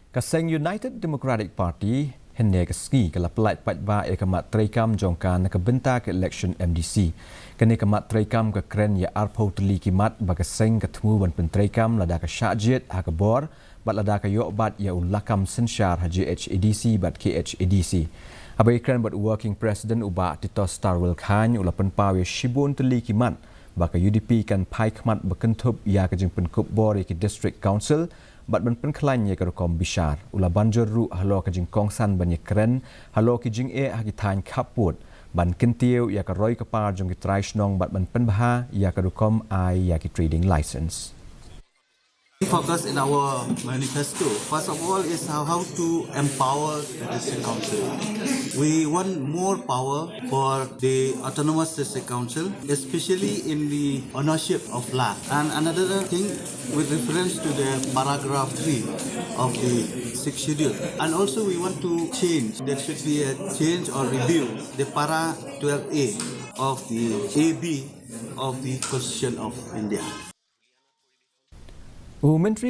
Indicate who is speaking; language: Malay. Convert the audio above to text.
Speaker 1: Kaseng United Democratic Party henne keski kala pelat patba kamat Treikam jongkan ke Bynta ke Ilekshon MDC. Kene kamat Treikam ke kren ya arpau teli kimat bagaseng ketemu ban pen Treikam lada ke syajit ha ke bor bat lada ke yok bat ya ulakam sensyar ha KHASI bat KHADC. Abai kren bat working president uba Tito Starwell Khan ulapan pawe shibun teli kimat baka UDP kan pai kemat berkentup ya ke jeng penkup bor ke district council bat ban penklain ye kerokom bishar ula banjur ru halo ke jing kongsan ban ye keren halo ke jing hagi thain khaput ban kentiu ya ke roi kepar jong ke traishnong bat ban penbha ya kerokom ai ya ke trading license.
Speaker 2: We focus in our manifesto. First of all is how to empower the district council. We want more power for the autonomous district council, especially in the ownership of land. And another thing with reference to the paragraph 3 of the 6th schedule. And also we want to change, there should be a change or review the para 12A of the AB of the Constitution of India.
Speaker 1: Menteri